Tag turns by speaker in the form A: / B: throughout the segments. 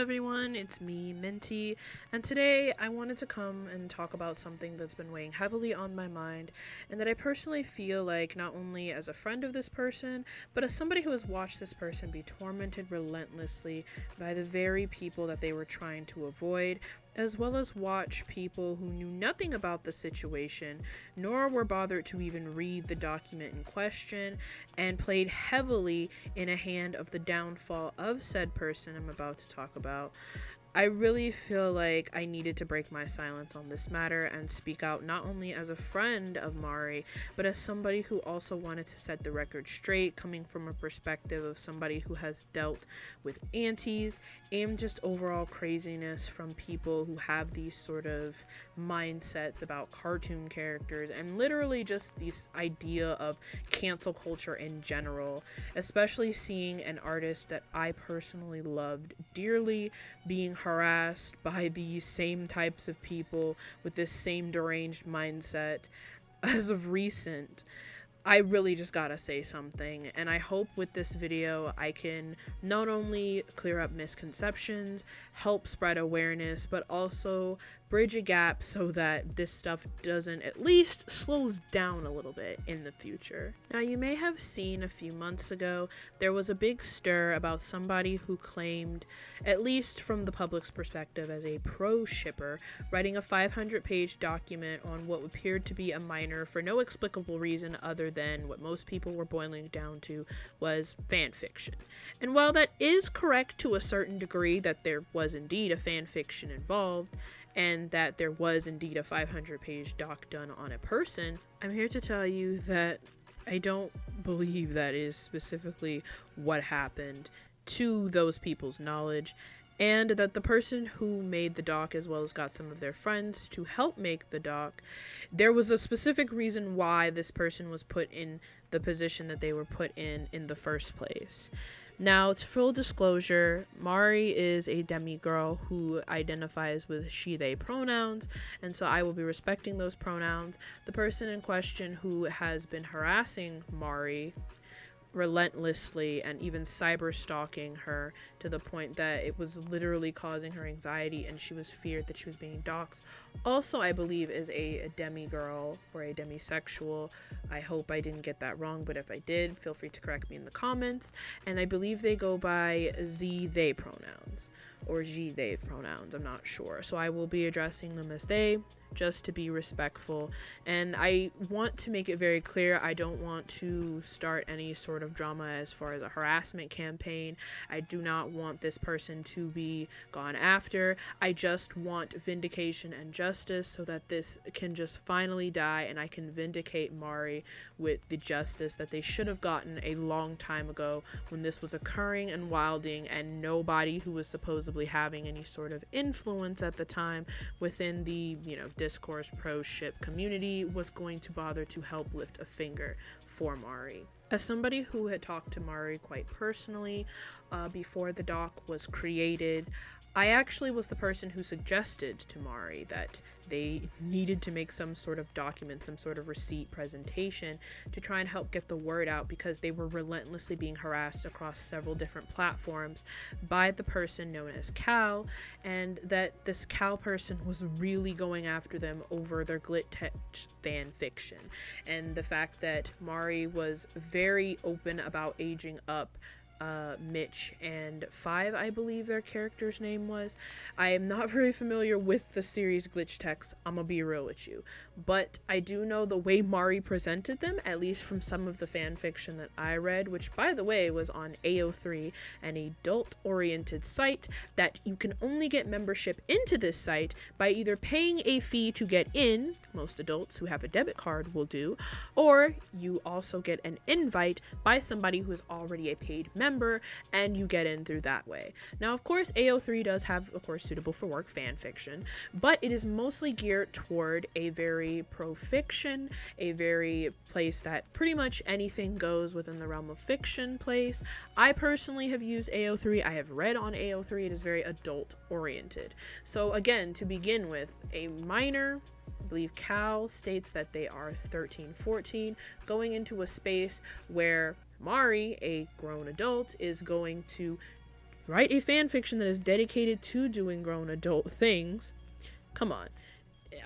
A: everyone, it's me, Minty, and today I wanted to come and talk about something that's been weighing heavily on my mind, and that I personally feel like not only as a friend of this person, but as somebody who has watched this person be tormented relentlessly by the very people that they were trying to avoid, as well as watch people who knew nothing about the situation, nor were bothered to even read the document in question, and played heavily in a hand of the downfall of said person I'm about to talk about. I really feel like I needed to break my silence on this matter and speak out not only as a friend of Mari, but as somebody who also wanted to set the record straight, coming from a perspective of somebody who has dealt with aunties and just overall craziness from people who have these sort of mindsets about cartoon characters and literally just this idea of cancel culture in general, especially seeing an artist that I personally loved dearly being harassed by these same types of people with this same deranged mindset as of recent. I really just gotta say something, and I hope with this video I can not only clear up misconceptions, help spread awareness, but also bridge a gap so that this stuff doesn't at least slows down a little bit in the future. Now, you may have seen a few months ago there was a big stir about somebody who claimed, at least from the public's perspective as a pro shipper, writing a 500-page document on what appeared to be a minor for no explicable reason other than what most people were boiling down to was fan fiction. And while that is correct to a certain degree that there was indeed a fan fiction involved, and that there was indeed a 500-page doc done on a person, I'm here to tell you that I don't believe that is specifically what happened to those people's knowledge, and that the person who made the doc, as well as got some of their friends to help make the doc, there was a specific reason why this person was put in the position that they were put in the first place. Now, to full disclosure, Mari is a demigirl who identifies with she/they pronouns, and so I will be respecting those pronouns. The person in question who has been harassing Mari relentlessly and even cyber stalking her to the point that it was literally causing her anxiety and she was feared that she was being doxxed, also I believe is a demigirl or a demisexual. I hope I didn't get that wrong, but if I did, feel free to correct me in the comments. And I believe they go by they pronouns or they pronouns, I'm not sure, so I will be addressing them as they, just to be respectful. And I want to make it very clear, I don't want to start any sort of drama as far as a harassment campaign. I do not want this person to be gone after. I just want vindication and justice so that this can just finally die and I can vindicate Mari with the justice that they should have gotten a long time ago when this was occurring and wilding, and nobody who was supposedly having any sort of influence at the time within the, discourse pro ship community was going to bother to help lift a finger for Mari. As somebody who had talked to Mari quite personally before the doc was created, I actually was the person who suggested to Mari that they needed to make some sort of document, some sort of receipt presentation to try and help get the word out, because they were relentlessly being harassed across several different platforms by the person known as Cal, and that this Cal person was really going after them over their glitch fan fiction, and the fact that Mari was very open about aging up Mitch and Five, I believe their character's name was. I am not very familiar with the series Glitch Text, I'm gonna be real with you, but I do know the way Mari presented them, at least from some of the fan fiction that I read, which by the way was on AO3, an adult-oriented site that you can only get membership into this site by either paying a fee to get in, most adults who have a debit card will do, or you also get an invite by somebody who is already a paid member, and you get in through that way. Now, of course, AO3 does have, of course, suitable for work fan fiction, but it is mostly geared toward a very pro fiction, a very place that pretty much anything goes within the realm of fiction place. I personally have used AO3. I have read on AO3. It is very adult oriented. So again, to begin with, a minor, I believe Cal states that they are 13, 14, going into a space where Mari, a grown adult, is going to write a fan fiction that is dedicated to doing grown adult things. Come on.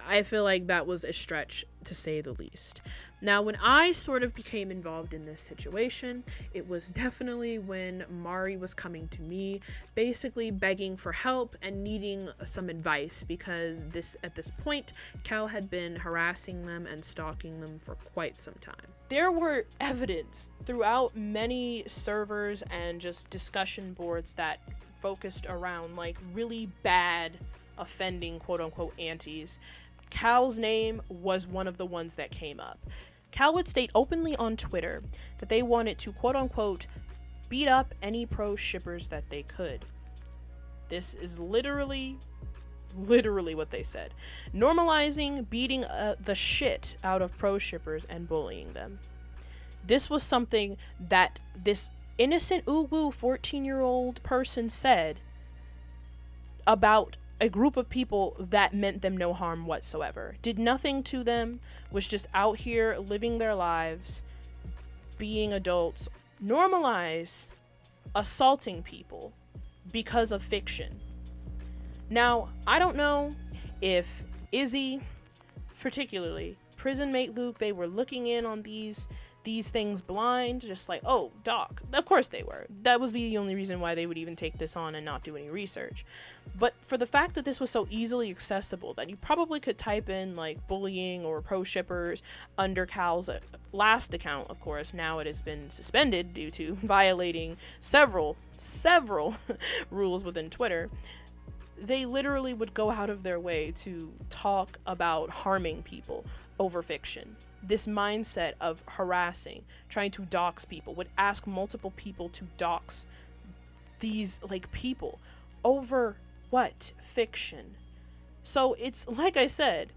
A: I feel like that was a stretch, to say the least. Now, when I sort of became involved in this situation, it was definitely when Mari was coming to me, basically begging for help and needing some advice, because at this point, Cal had been harassing them and stalking them for quite some time. There were evidence throughout many servers and just discussion boards that focused around like really bad, offending quote-unquote aunties. Cal's name was one of the ones that came up. Cal would state openly on Twitter that they wanted to quote-unquote beat up any pro shippers that they could. This is literally what they said. Normalizing beating the shit out of pro shippers and bullying them. This was something that this innocent ooh-woo 14-year-old person said about a group of people that meant them no harm whatsoever. Did nothing to them, was just out here living their lives, being adults. Normalize assaulting people because of fiction. Now, I don't know if Izzy, particularly prison mate Luke, they were looking in on these things blind, just like, oh, Doc. Of course they were. That was the only reason why they would even take this on and not do any research. But for the fact that this was so easily accessible that you probably could type in like bullying or pro shippers under Cal's last account, of course, now it has been suspended due to violating several rules within Twitter. They literally would go out of their way to talk about harming people over fiction. This mindset of harassing, trying to dox people, would ask multiple people to dox these like people over what? Fiction. So it's like I said,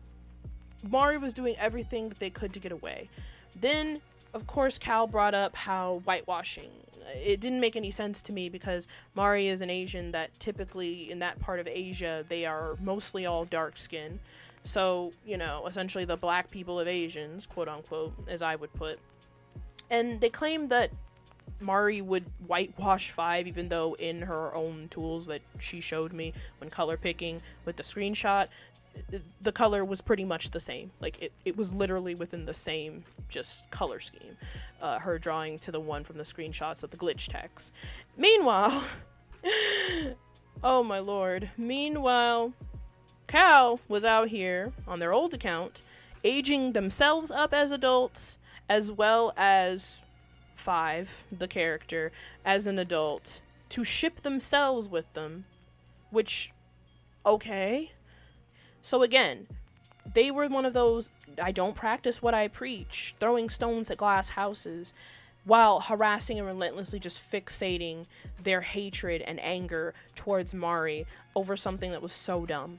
A: Mari was doing everything that they could to get away. Then, of course, Cal brought up how whitewashing. It didn't make any sense to me because Mari is an Asian that typically in that part of Asia, they are mostly all dark skinned. So, you know, essentially the black people of Asians, quote unquote, as I would put. And they claimed that Mari would whitewash 5, even though in her own tools that she showed me when color picking with the screenshot, the color was pretty much the same. Like, it was literally within the same just color scheme. Her drawing to the one from the screenshots of the glitch text. Meanwhile, oh my lord. Meanwhile, Cal was out here on their old account, aging themselves up as adults, as well as 5, the character, as an adult, to ship themselves with them, which, okay. So again, they were one of those, I don't practice what I preach, throwing stones at glass houses, while harassing and relentlessly just fixating their hatred and anger towards Mari over something that was so dumb.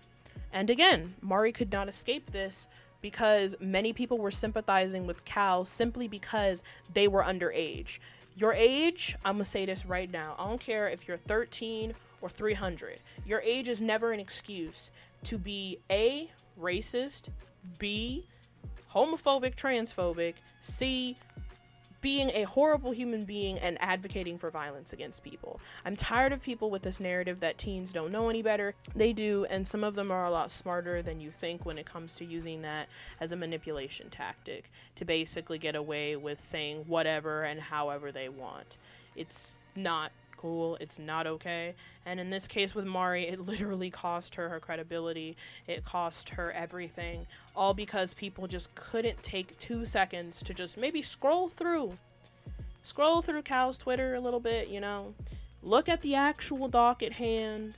A: And again, Mari could not escape this because many people were sympathizing with Cal simply because they were underage. Your age, I'm gonna say this right now, I don't care if you're 13 or 300. Your age is never an excuse to be A, racist, B, homophobic, transphobic, C, being a horrible human being and advocating for violence against people. I'm tired of people with this narrative that teens don't know any better. They do, and some of them are a lot smarter than you think when it comes to using that as a manipulation tactic to basically get away with saying whatever and however they want. It's not cool. It's not okay. And in this case with Mari, it literally cost her her credibility. It cost her everything. All because people just couldn't take 2 seconds to just maybe scroll through Cal's Twitter a little bit, you know. Look at the actual doc at hand.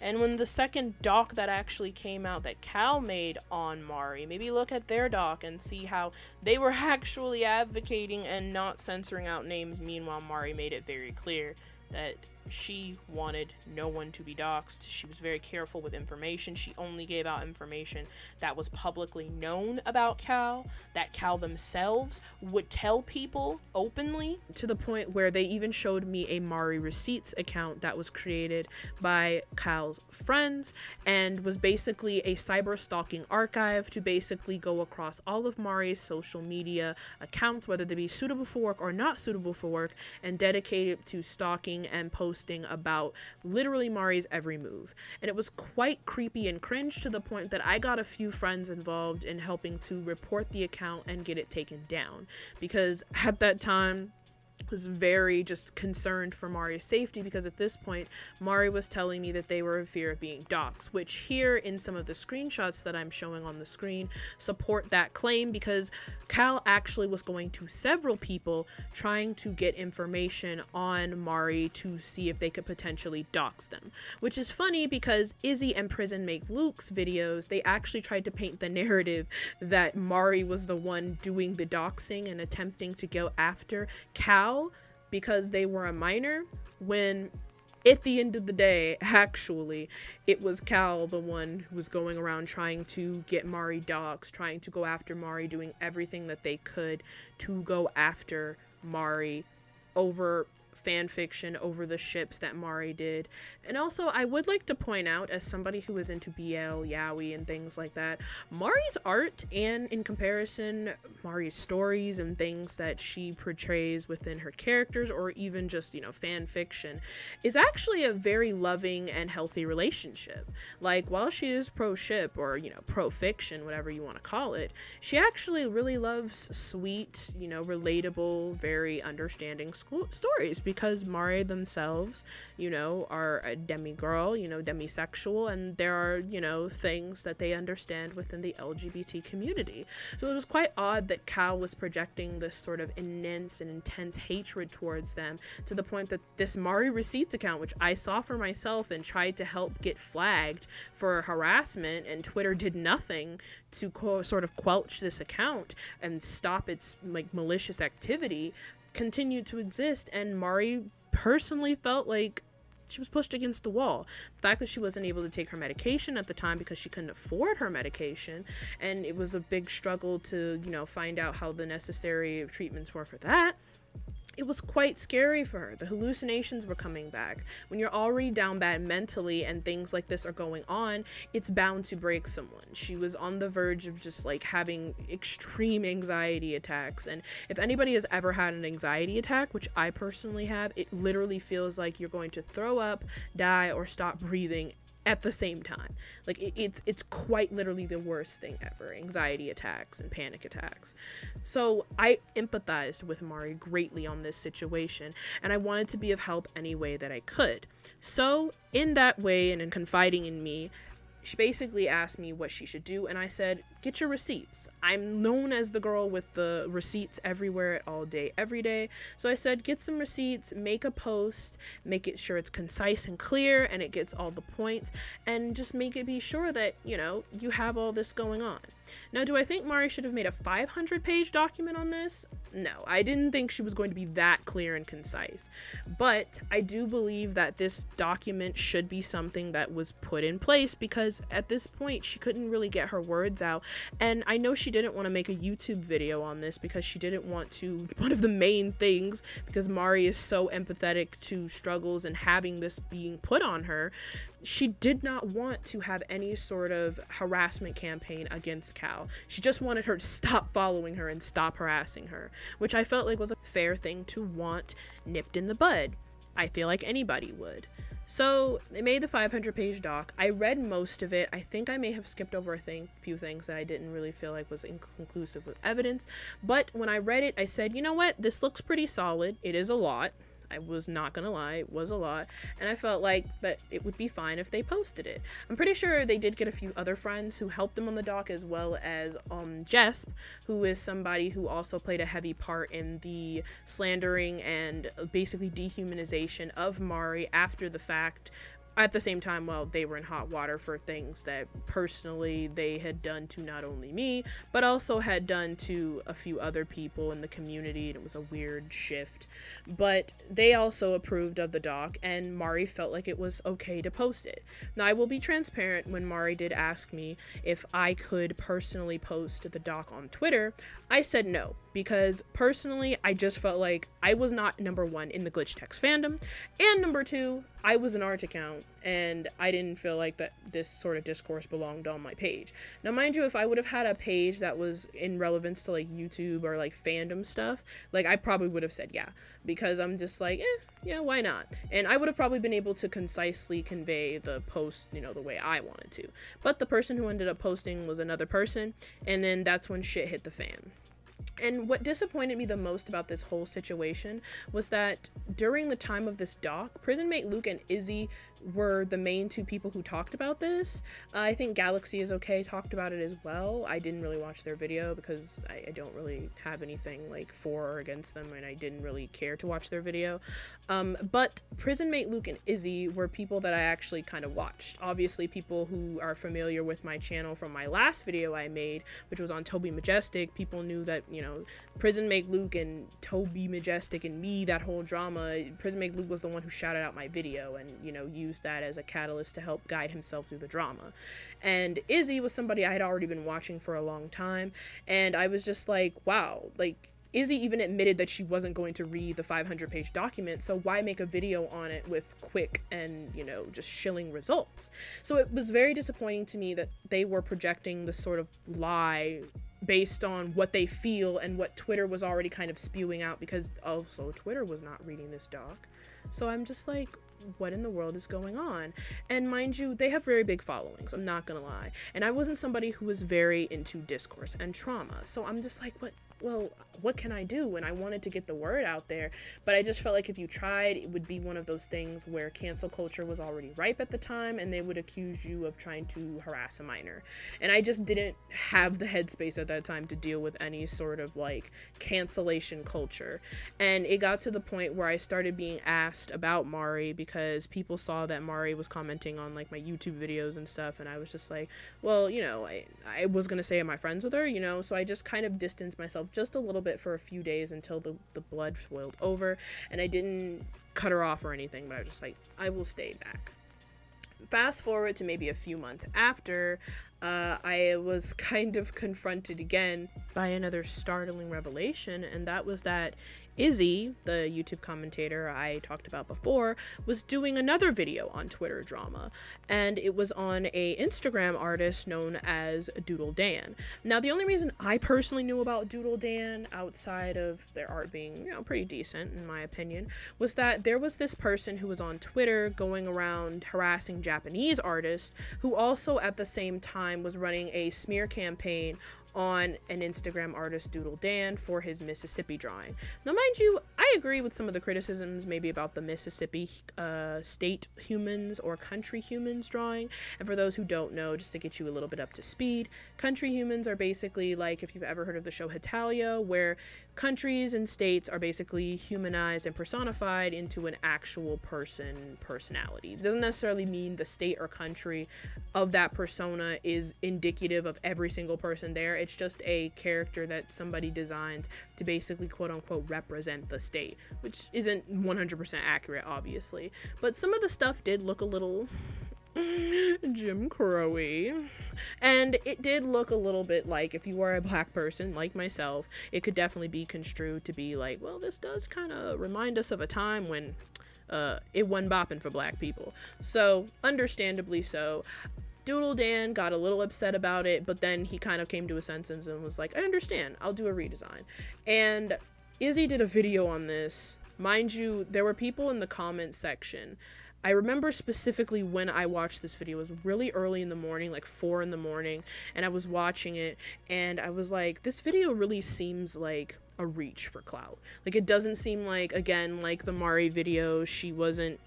A: And when the second doc that actually came out that Cal made on Mari, maybe look at their doc and see how they were actually advocating and not censoring out names. Meanwhile, Mari made it very clear that she wanted no one to be doxxed. She was very careful with information. She only gave out information that was publicly known about Cal, that Cal themselves would tell people openly, to the point where they even showed me a Mari Receipts account that was created by Cal's friends and was basically a cyber stalking archive to basically go across all of Mari's social media accounts, whether they be suitable for work or not suitable for work, and dedicated to stalking and posting posting about literally Mari's every move. And it was quite creepy and cringe to the point that I got a few friends involved in helping to report the account and get it taken down, because at that time was very just concerned for Mari's safety, because at this point Mari was telling me that they were in fear of being doxxed, which here in some of the screenshots that I'm showing on the screen support that claim, because Cal actually was going to several people trying to get information on Mari to see if they could potentially dox them, which is funny because Izzy and Prison Make Luke's videos, they actually tried to paint the narrative that Mari was the one doing the doxing and attempting to go after Cal because they were a minor, when at the end of the day, actually, it was Cal the one who was going around trying to get Mari doxxed, trying to go after Mari, doing everything that they could to go after Mari over fan fiction, over the ships that Mari did. And also, I would like to point out, as somebody who is into BL, yaoi, and things like that, Mari's art, and in comparison, Mari's stories and things that she portrays within her characters, or even just, you know, fan fiction, is actually a very loving and healthy relationship. Like, while she is pro-ship, or, you know, pro-fiction, whatever you want to call it, she actually really loves sweet, you know, relatable, very understanding stories, because Mari themselves, you know, are a demi-girl, you know, demisexual, and there are, you know, things that they understand within the LGBT community. So it was quite odd that Cal was projecting this sort of immense and intense hatred towards them, to the point that this Mari Receipts account, which I saw for myself and tried to help get flagged for harassment, and Twitter did nothing to sort of quelch this account and stop its like malicious activity, continued to exist. And Mari personally felt like she was pushed against the wall. The fact that she wasn't able to take her medication at the time because she couldn't afford her medication, and it was a big struggle to, you know, find out how the necessary treatments were for that. It was quite scary for her. The hallucinations were coming back. When you're already down bad mentally and things like this are going on, it's bound to break someone. She was on the verge of just like having extreme anxiety attacks. And if anybody has ever had an anxiety attack, which I personally have, it literally feels like you're going to throw up, die, or stop breathing at the same time. Like it's quite literally the worst thing ever. Anxiety attacks and panic attacks. So I empathized with Mari greatly on this situation, and I wanted to be of help any way that I could. So in that way, and in confiding in me, she basically asked me what she should do, and I said, get your receipts. I'm known as the girl with the receipts everywhere, all day, every day. So I said, get some receipts, make a post, make it sure it's concise and clear, and it gets all the points, and just make it be sure that, you know, you have all this going on. Now, do I think Mari should have made a 500-page document on this? No, I didn't think she was going to be that clear and concise. But I do believe that this document should be something that was put in place, because at this point, she couldn't really get her words out. And I know she didn't want to make a YouTube video on this, because she didn't want to, one of the main things, because Mari is so empathetic to struggles and having this being put on her, she did not want to have any sort of harassment campaign against Cal. She just wanted her to stop following her and stop harassing her, which I felt like was a fair thing to want nipped in the bud. I feel like anybody would. So they made the 500-page doc. I read most of it. I think I may have skipped over a few things that I didn't really feel like was inconclusive with evidence. But when I read it, I said, you know what? This looks pretty solid. It is a lot. I was not gonna lie, it was a lot, and I felt like that it would be fine if they posted it. I'm pretty sure they did get a few other friends who helped them on the doc, as well as Jesp, who is somebody who also played a heavy part in the slandering and basically dehumanization of Mari after the fact, at the same time while they were in hot water for things that personally they had done to not only me, but also had done to a few other people in the community, and it was a weird shift. But they also approved of the doc, and Mari felt like it was okay to post it. Now, I will be transparent. When Mari did ask me if I could personally post the doc on Twitter, I said no, because personally I just felt like I was not, number one, in the glitch text fandom, and number two, I was an art account, and I didn't feel like that this sort of discourse belonged on my page. Now, mind you, if I would have had a page that was in relevance to like YouTube or like fandom stuff, like I probably would have said yeah, because I'm just like, yeah, why not? And I would have probably been able to concisely convey the post, you know, the way I wanted to. But the person who ended up posting was another person, and then that's when shit hit the fan. And what disappointed me the most about this whole situation was that during the time of this doc, prison mate Luke and Izzy were the main two people who talked about this. I think Galaxy is Okay talked about it as well. I didn't really watch their video because I don't really have anything like for or against them, and I didn't really care to watch their video. But prison mate Luke and Izzy were people that I actually kind of watched. Obviously, people who are familiar with my channel from my last video I made, which was on Toby Majestic, people knew that, you know, prison mate Luke and Toby Majestic and me, that whole drama, prison mate Luke was the one who shouted out my video and, you know, used that as a catalyst to help guide himself through the drama. And Izzy was somebody I had already been watching for a long time, and I was just like, wow, like, Izzy even admitted that she wasn't going to read the 500-page document, so why make a video on it with quick and, you know, just shilling results? So it was very disappointing to me that they were projecting this sort of lie based on what they feel and what Twitter was already kind of spewing out, because also Twitter was not reading this doc. So I'm just like, what in the world is going on? And mind you, they have very big followings, I'm not gonna lie. And I wasn't somebody who was very into discourse and trauma. So I'm just like, what can I do? And I wanted to get the word out there, but I just felt like if you tried, it would be one of those things where cancel culture was already ripe at the time, and they would accuse you of trying to harass a minor. And I just didn't have the headspace at that time to deal with any sort of like cancellation culture. And it got to the point where I started being asked about Mari because people saw that Mari was commenting on like my YouTube videos and stuff, and I was just like, well, you know, I was gonna say, am I friends with her, you know? So I just kind of distanced myself just a little bit for a few days until the blood boiled over, and I didn't cut her off or anything, but I was just like, I will stay back. Fast forward to maybe a few months after, I was kind of confronted again by another startling revelation, and that was that Izzy, the YouTube commentator I talked about before, was doing another video on Twitter drama, and it was on a Instagram artist known as Doodle Dan. Now, the only reason I personally knew about Doodle Dan, outside of their art being, you know, pretty decent in my opinion, was that there was this person who was on Twitter going around harassing Japanese artists, who also at the same time was running a smear campaign on an Instagram artist, Doodle Dan, for his Mississippi drawing. Now, mind you, I agree with some of the criticisms maybe about the Mississippi state humans or country humans drawing. And for those who don't know, just to get you a little bit up to speed, country humans are basically like, if you've ever heard of the show Hetalia, where countries and states are basically humanized and personified into an actual personality. It doesn't necessarily mean the state or country of that persona is indicative of every single person there. It's just a character that somebody designed to basically quote unquote represent the state, which isn't 100% accurate, obviously. But some of the stuff did look a little Jim Crow-y, and it did look a little bit like, if you are a black person like myself, it could definitely be construed to be like, well, this does kind of remind us of a time when it wasn't bopping for black people. So understandably so, Doodle Dan got a little upset about it, but then he kind of came to his senses and was like, I understand, I'll do a redesign. And Izzy did a video on this. Mind you, there were people in the comment section. I remember specifically when I watched this video, it was really early in the morning, like 4 in the morning, and I was watching it, and I was like, this video really seems like a reach for clout. Like, it doesn't seem like, again, like the Mari video, she wasn't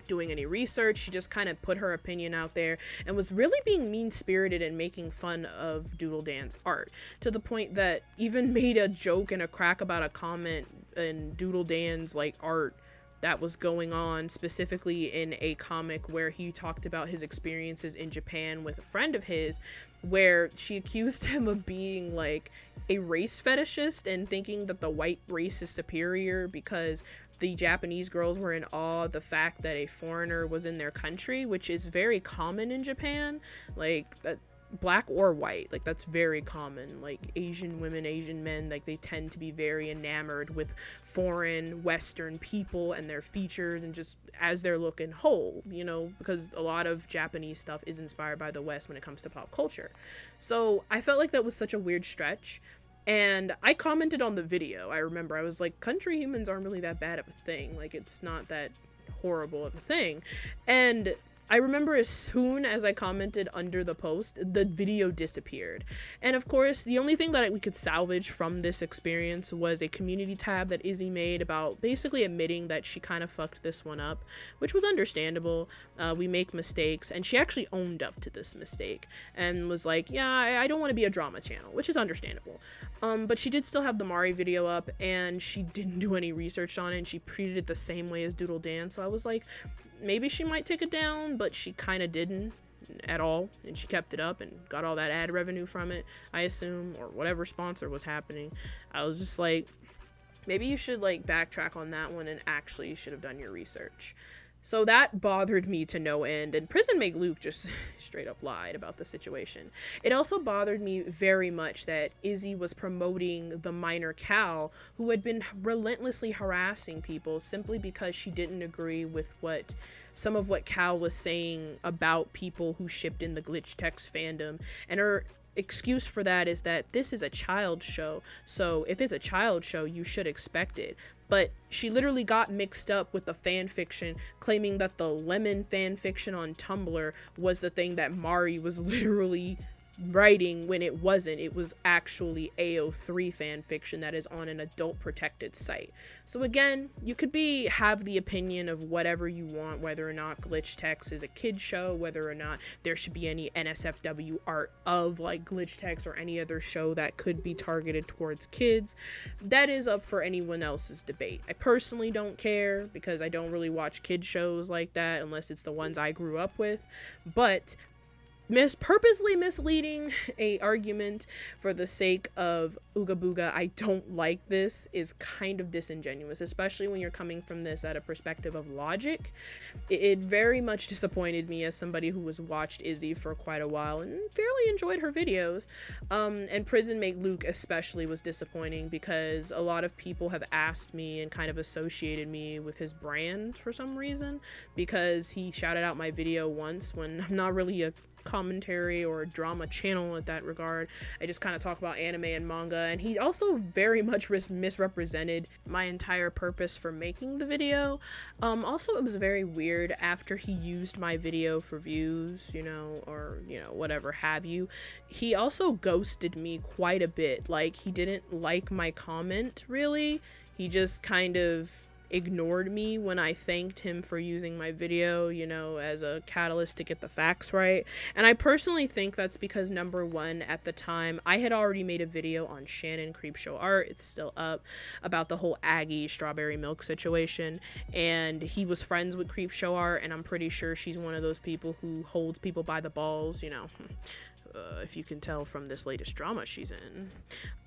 A: doing any research, she just kind of put her opinion out there and was really being mean-spirited and making fun of Doodle Dan's art, to the point that even made a joke and a crack about a comment in Doodle Dan's like art that was going on, specifically in a comic where he talked about his experiences in Japan with a friend of his, where she accused him of being like a race fetishist and thinking that the white race is superior because the Japanese girls were in awe of the fact that a foreigner was in their country, which is very common in Japan. Like, black or white. Like, that's very common. Like, Asian women, Asian men, like, they tend to be very enamored with foreign Western people and their features, and just as they're looking whole, you know, because a lot of Japanese stuff is inspired by the West when it comes to pop culture. So I felt like that was such a weird stretch. And I commented on the video. I remember I was like, country humans aren't really that bad of a thing. Like, it's not that horrible of a thing. And I remember as soon as I commented under the post, the video disappeared. And of course, the only thing that we could salvage from this experience was a community tab that Izzy made about basically admitting that she kind of fucked this one up, which was understandable. We make mistakes, and she actually owned up to this mistake and was like, yeah, I don't want to be a drama channel, which is understandable. But she did still have the Mari video up, and she didn't do any research on it, and she treated it the same way as Doodle Dan. So I was like, maybe she might take it down, but she kind of didn't at all, and she kept it up and got all that ad revenue from it, I assume, or whatever sponsor was happening. I was just like, maybe you should like backtrack on that one, and actually you should have done your research. So that bothered me to no end, and Prison Make Luke just straight up lied about the situation. It also bothered me very much that Izzy was promoting the minor Cal, who had been relentlessly harassing people simply because she didn't agree with some of what Cal was saying about people who shipped in the Glitch Text fandom. And her excuse for that is that this is a child show, so if it's a child show, you should expect it. But she literally got mixed up with the fan fiction, claiming that the Lemon fan fiction on Tumblr was the thing that Mari was literally writing, when it wasn't. It was actually AO3 fan fiction that is on an adult protected site. So again, you could have the opinion of whatever you want, whether or not Glitch Text is a kid show, whether or not there should be any NSFW art of like Glitch Text or any other show that could be targeted towards kids. That is up for anyone else's debate. I personally don't care, because I don't really watch kid shows like that unless it's the ones I grew up with. But purposely misleading a argument for the sake of ooga booga, I don't like this, is kind of disingenuous, especially when you're coming from this at a perspective of logic. It very much disappointed me as somebody who has watched Izzy for quite a while and fairly enjoyed her videos. And Prison Make Luke especially was disappointing, because a lot of people have asked me and kind of associated me with his brand for some reason, because he shouted out my video once when I'm not really a commentary or a drama channel at that regard. I just kind of talk about anime and manga, and he also very much misrepresented my entire purpose for making the video. Also, it was very weird after he used my video for views, or whatever have you. He also ghosted me quite a bit. Like, he didn't like my comment, really. He just kind of ignored me when I thanked him for using my video, as a catalyst to get the facts right. And I personally think that's because, number one, at the time, I had already made a video on Shannon Creepshow Art, it's still up, about the whole Aggie strawberry milk situation, and he was friends with Creepshow Art, and I'm pretty sure she's one of those people who holds people by the balls, if you can tell from this latest drama she's in.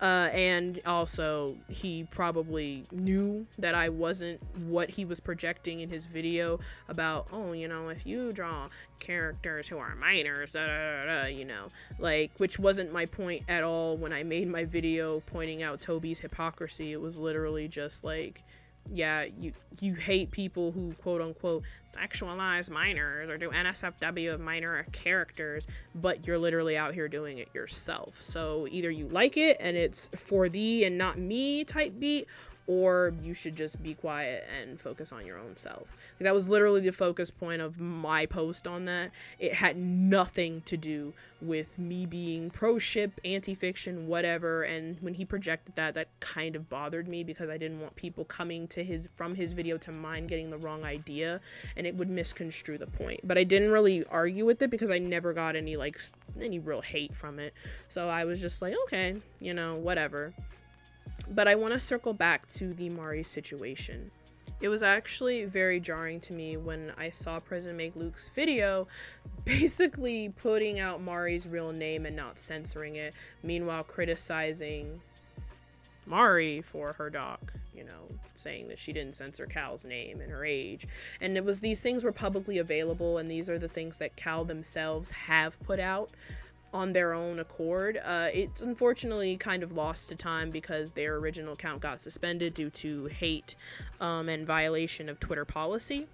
A: And also, he probably knew that I wasn't what he was projecting in his video about, if you draw characters who are minors, which wasn't my point at all when I made my video pointing out Toby's hypocrisy. It was literally just like, yeah, you hate people who quote unquote sexualize minors or do NSFW of minor characters, but you're literally out here doing it yourself. So either you like it and it's for thee and not me type beat, or you should just be quiet and focus on your own self. That was literally the focus point of my post on that. It had nothing to do with me being pro-ship, anti-fiction, whatever, and when he projected that kind of bothered me, because I didn't want people coming from his video to mine getting the wrong idea, and it would misconstrue the point. But I didn't really argue with it, because I never got any real hate from it. So I was just like, okay, whatever. But I want to circle back to the Mari situation. It was actually very jarring to me when I saw Prison Make Luke's video basically putting out Mari's real name and not censoring it, meanwhile criticizing Mari for her doc, saying that she didn't censor Cal's name and her age. And these things were publicly available, and these are the things that Cal themselves have put out. on their own accord. It's unfortunately kind of lost to time because their original account got suspended due to hate and violation of Twitter policy.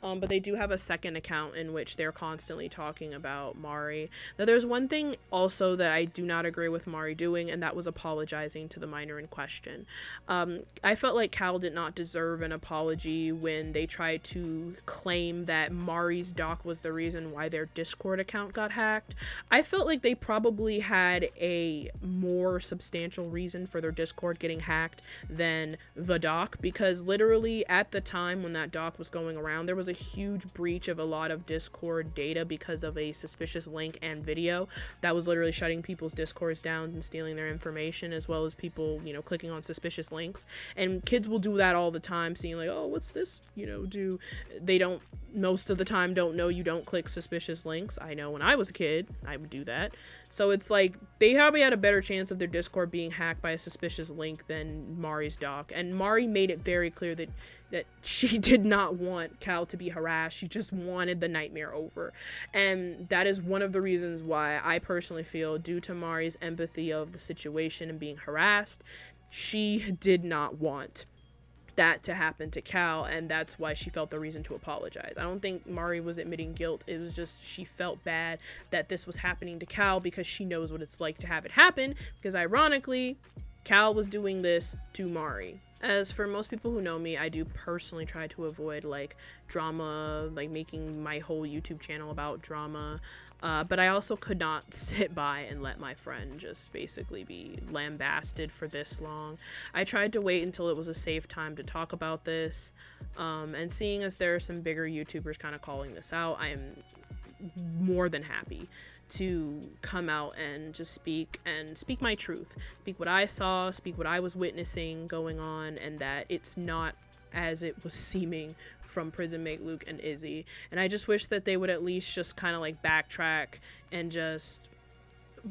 A: But they do have a second account in which they're constantly talking about Mari. Now, there's one thing also that I do not agree with Mari doing, and that was apologizing to the minor in question. I felt like Cal did not deserve an apology when they tried to claim that Mari's doc was the reason why their Discord account got hacked. I felt like they probably had a more substantial reason for their Discord getting hacked than the doc, because literally at the time when that doc was going around, there was a huge breach of a lot of Discord data because of a suspicious link and video that was literally shutting people's Discords down and stealing their information, as well as people, you know, clicking on suspicious links. And kids will do that all the time, seeing like, oh, what's this, you know, do. They don't, most of the time, don't know you don't click suspicious links. I know when I was a kid, I would do that. So it's like, they probably had a better chance of their Discord being hacked by a suspicious link than Mari's doc. And Mari made it very clear that she did not want Cal to be harassed. She just wanted the nightmare over. And that is one of the reasons why I personally feel, due to Mari's empathy of the situation and being harassed, she did not want that to happen to Cal, and that's why she felt the reason to apologize. I don't think Mari was admitting guilt. It was just she felt bad that this was happening to Cal because she knows what it's like to have it happen, because ironically, Cal was doing this to Mari. As for most people who know me, I do personally try to avoid like drama, like making my whole YouTube channel about drama. But I also could not sit by and let my friend just basically be lambasted for this long. I tried to wait until it was a safe time to talk about this. And seeing as there are some bigger YouTubers kind of calling this out, I am more than happy to come out and just speak my truth, speak what I saw, speak what I was witnessing going on, and that it's not as it was seeming from Prison Mate Luke and Izzy. And I just wish that they would at least just kind of like backtrack and just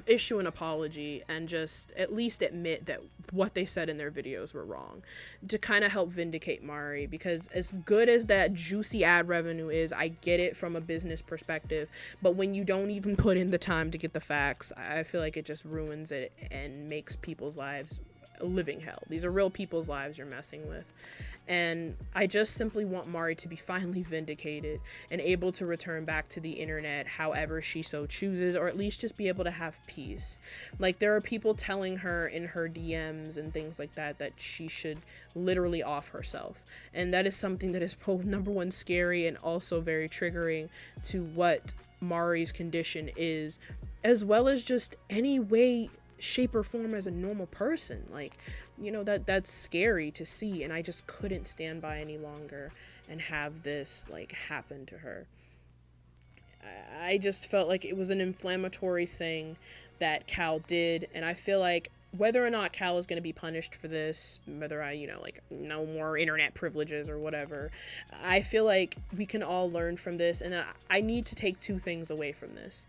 A: issue an apology and just at least admit that what they said in their videos were wrong, to kind of help vindicate Mari. Because as good as that juicy ad revenue is, I get it from a business perspective, but when you don't even put in the time to get the facts, I feel like it just ruins it and makes people's lives a living hell. These are real people's lives you're messing with. And I just simply want Mari to be finally vindicated and able to return back to the internet however she so chooses, or at least just be able to have peace. Like, there are people telling her in her DMs and things like that that she should literally off herself. And that is something that is both, number one, scary and also very triggering to what Mari's condition is, as well as just any way, shape, or form as a normal person. Like, you know, that's scary to see, and I just couldn't stand by any longer and have this like happen to her. I just felt like it was an inflammatory thing that Cal did, and I feel like whether or not Cal is going to be punished for this, whether I, you know, like no more internet privileges or whatever, I feel like we can all learn from this, and I need to take two things away from this.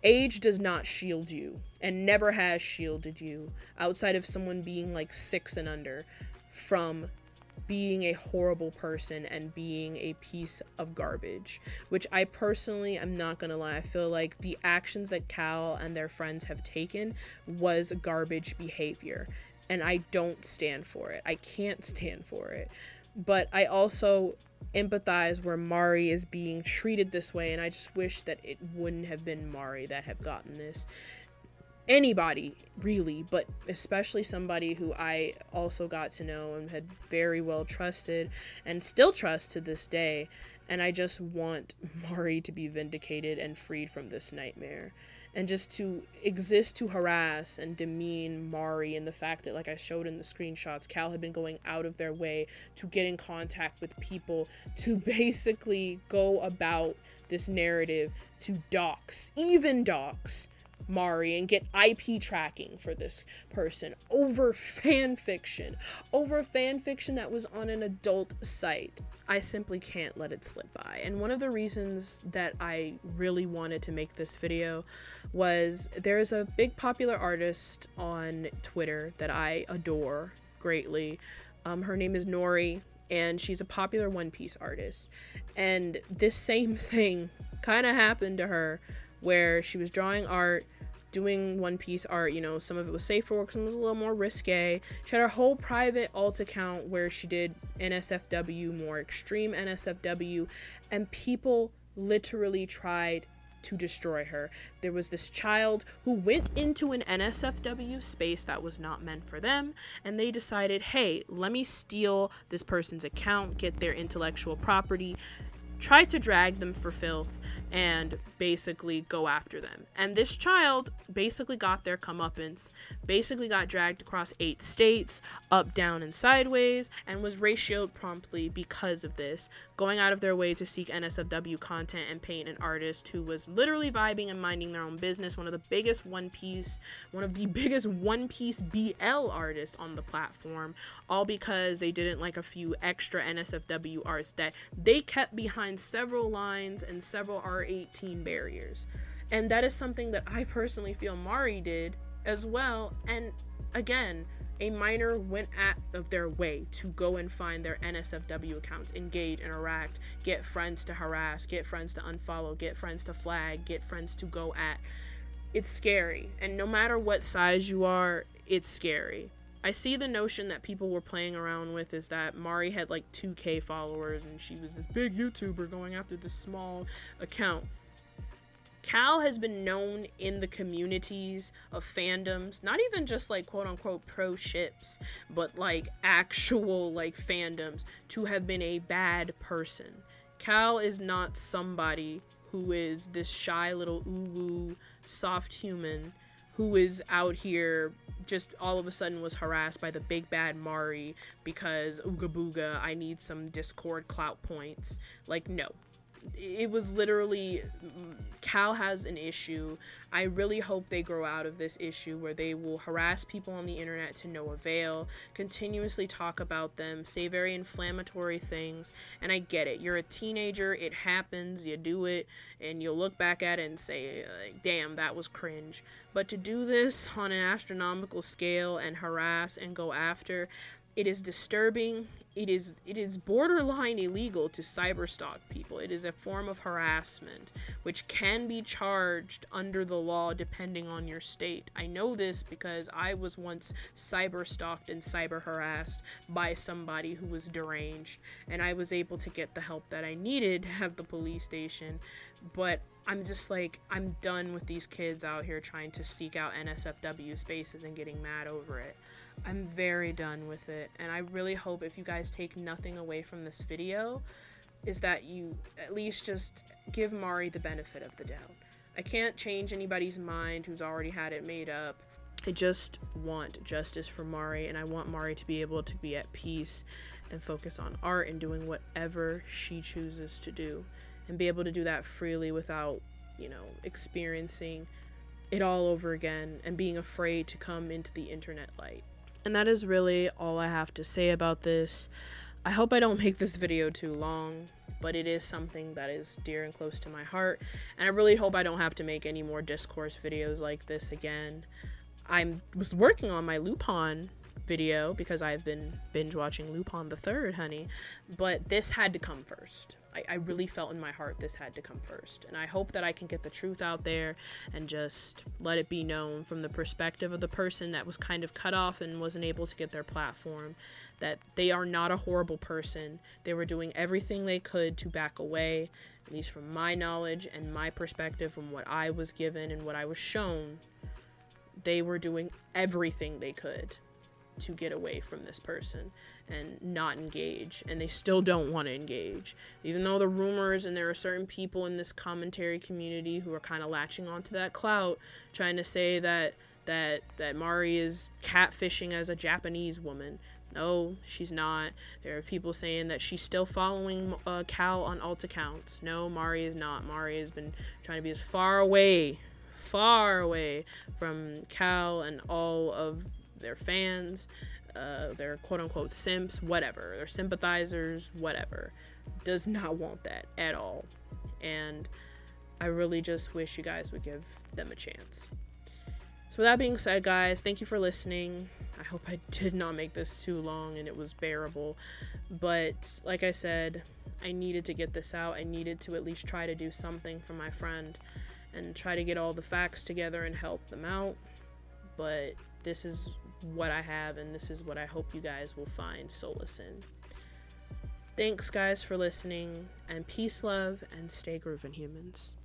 A: Age does not shield you, and never has shielded you, outside of someone being like 6 and under, from being a horrible person and being a piece of garbage, which I personally, I'm not gonna lie, I feel like the actions that Cal and their friends have taken was garbage behavior, and I don't stand for it. I can't stand for it. But I also empathize where Mari is being treated this way, and I just wish that it wouldn't have been Mari that have gotten this. Anybody, really, but especially somebody who I also got to know and had very well trusted and still trust to this day, and I just want Mari to be vindicated and freed from this nightmare. And just to exist to harass and demean Mari, and the fact that, like I showed in the screenshots, Cal had been going out of their way to get in contact with people to basically go about this narrative to dox, even dox Mari, and get IP tracking for this person over fan fiction that was on an adult site. I simply can't let it slip by. And one of the reasons that I really wanted to make this video was there's a big popular artist on Twitter that I adore greatly. Her name is Nori, and she's a popular One Piece artist. And this same thing kind of happened to her, where she was drawing art doing One Piece art. You know, some of it was safe for work, some was a little more risque. She had her whole private alt account where she did NSFW, more extreme NSFW, and people literally tried to destroy her. There was this child who went into an NSFW space that was not meant for them, and they decided, hey, let me steal this person's account, get their intellectual property, try to drag them for filth, and basically go after them. And this child basically got their comeuppance, basically got dragged across 8 states, up, down, and sideways, and was ratioed promptly because of this, going out of their way to seek NSFW content and paint an artist who was literally vibing and minding their own business, one of the biggest One Piece BL artists on the platform, all because they didn't like a few extra NSFW arts that they kept behind several lines and several R18 barriers. And that is something that I personally feel Mari did as well. And again, a minor went out of their way to go and find their NSFW accounts, engage, interact, get friends to harass, get friends to unfollow, get friends to flag, get friends to go at. It's scary. And no matter what size you are, it's scary. I see the notion that people were playing around with is that Mari had like 2K followers and she was this big YouTuber going after this small account. Cal has been known in the communities of fandoms, not even just like quote unquote pro ships, but like actual like fandoms, to have been a bad person. Cal is not somebody who is this shy little ooh-woo soft human who is out here just all of a sudden was harassed by the big bad Mari because ooga booga, I need some Discord clout points. Like, no. It was literally, Cal has an issue. I really hope they grow out of this issue where they will harass people on the internet to no avail, continuously talk about them, say very inflammatory things. And I get it. You're a teenager. It happens. You do it. And you'll look back at it and say, damn, that was cringe. But to do this on an astronomical scale and harass and go after, it is disturbing. It is borderline illegal to cyberstalk people. It is a form of harassment, which can be charged under the law depending on your state. I know this because I was once cyberstalked and cyber harassed by somebody who was deranged, and I was able to get the help that I needed at the police station. But I'm just like, I'm done with these kids out here trying to seek out NSFW spaces and getting mad over it. I'm very done with it, and I really hope if you guys take nothing away from this video is that you at least just give Mari the benefit of the doubt. I can't change anybody's mind who's already had it made up. I just want justice for Mari, and I want Mari to be able to be at peace and focus on art and doing whatever she chooses to do, and be able to do that freely without, you know, experiencing it all over again and being afraid to come into the internet light. And that is really all I have to say about this. I hope I don't make this video too long, but it is something that is dear and close to my heart. And I really hope I don't have to make any more discourse videos like this again. I was working on my Lupin video because I've been binge watching Lupin the Third, honey. But this had to come first. I really felt in my heart this had to come first. And I hope that I can get the truth out there and just let it be known from the perspective of the person that was kind of cut off and wasn't able to get their platform, that they are not a horrible person. They were doing everything they could to back away, at least from my knowledge and my perspective, from what I was given and what I was shown. They were doing everything they could to get away from this person and not engage, and they still don't want to engage, even though the rumors, and there are certain people in this commentary community who are kind of latching onto that clout, trying to say that Mari is catfishing as a Japanese woman. No, she's not. There are people saying that she's still following Cal on alt accounts. No, Mari is not. Mari has been trying to be as far away from Cal and all of their fans, their quote-unquote simps, whatever, their sympathizers, whatever. Does not want that at all. And I really just wish you guys would give them a chance. So with that being said, guys, thank you for listening. I hope I did not make this too long and it was bearable. But like I said, I needed to get this out. I needed to at least try to do something for my friend. and try to get all the facts together and help them out. But this is what I have, and this is what I hope you guys will find solace in. Thanks, guys, for listening, and peace, love, and stay groovin', humans.